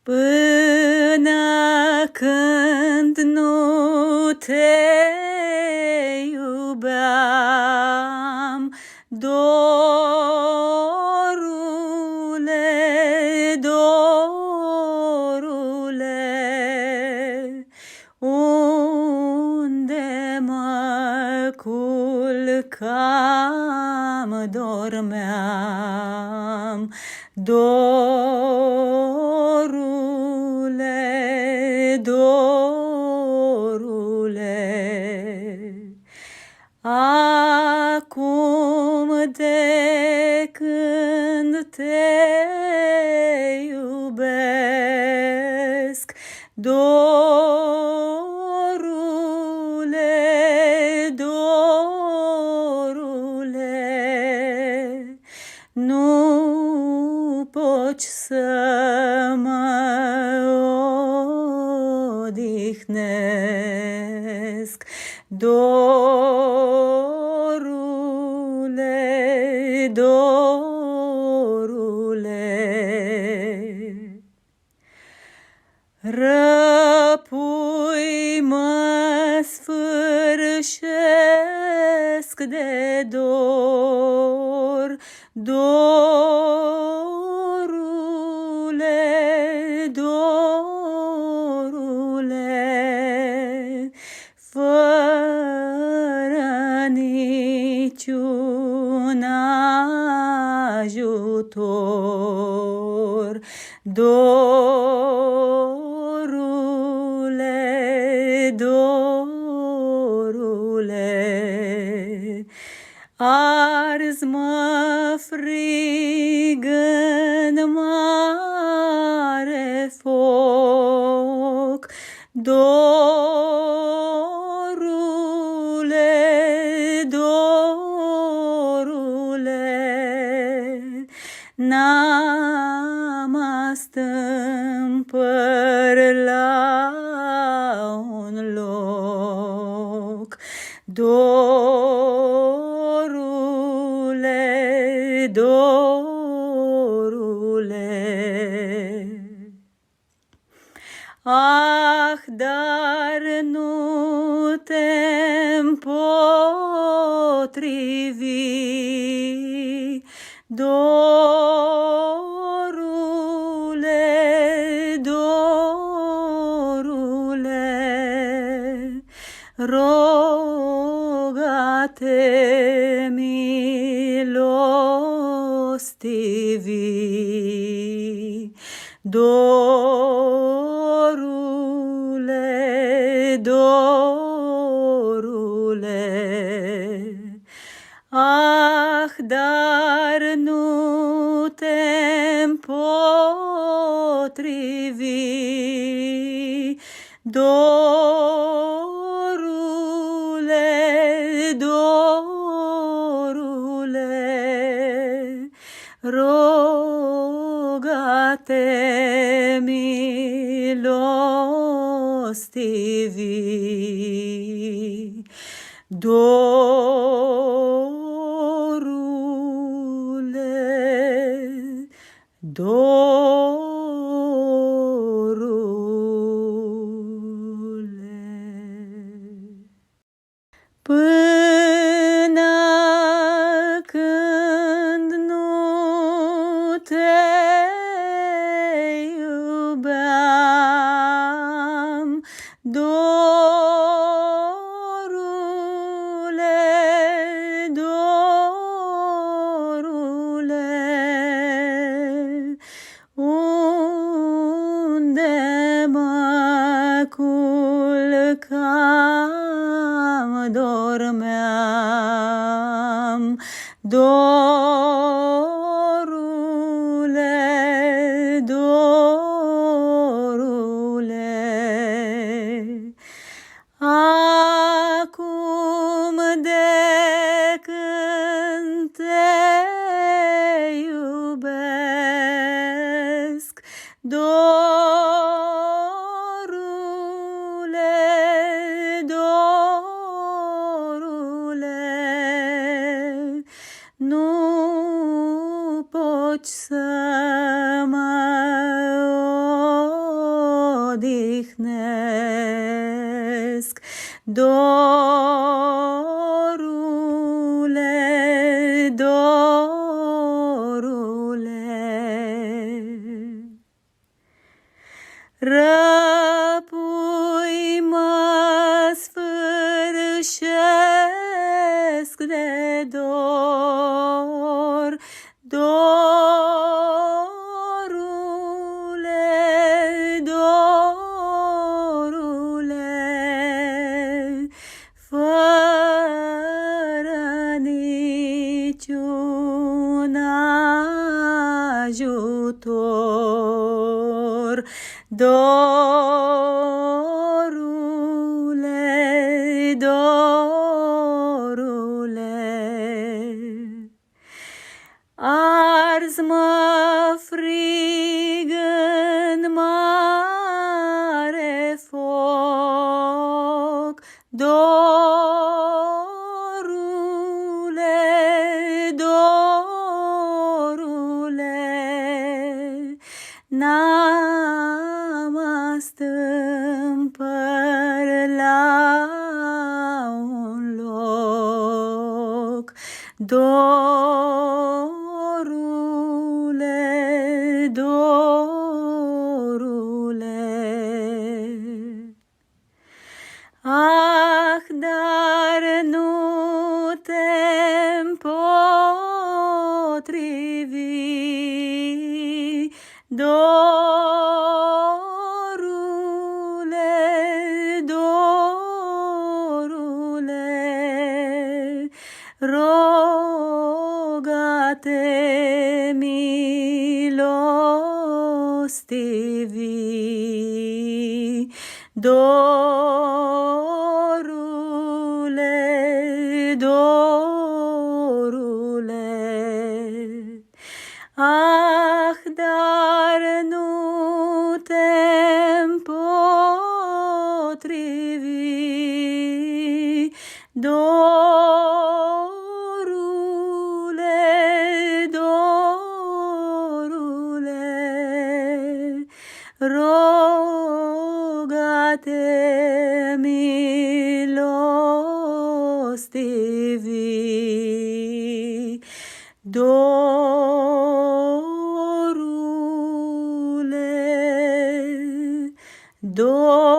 Până când nu te iubeam, dorule, dorule, unde mă culcam, dormeam, dorule, dorule. Acum de când te iubesc, dorule, dorule, nu poți să mă odihnesc, dorule, dorule. Răpui-mă sfârșesc de dor, dorule, dorule, fără niciun ajutor, dorule, dorule, arzi-mă frig în mare foc, dorule, dorule, n-am astâmpăr la un loc, dorule, dorule. Ah, dar nu te-mi potrivi, dorule, dorule, roga-te milostivi, dorule, dorule. Ah, dar nu te-mi potrivi, dorule, dorule, roga-te milostivi, dorule, dorule. Până când nu te iubeam, dorule, dorule, unde mă culcam, dormeam, dorule, dorule. Acum de când te iubesc, dorule, dorule, nu poți să mă odihnesc. Dorule, dorule, răpui-mă sfârșesc de dor. Dorule, dorule, fără niciun ajutor. Dorule, dorule, arzi-mă frig în mare foc. Dorule, dorule, n-am astâmpăr la un loc. Dorule, dorule, ah, dar nu te-mi potrivi. Dorule, dorule, roga-te milostivi. Dorule, dorule, ah, dar nu te-mi potrivi. Dorule, dorule, roga-te milostivi. Dorule, dorule.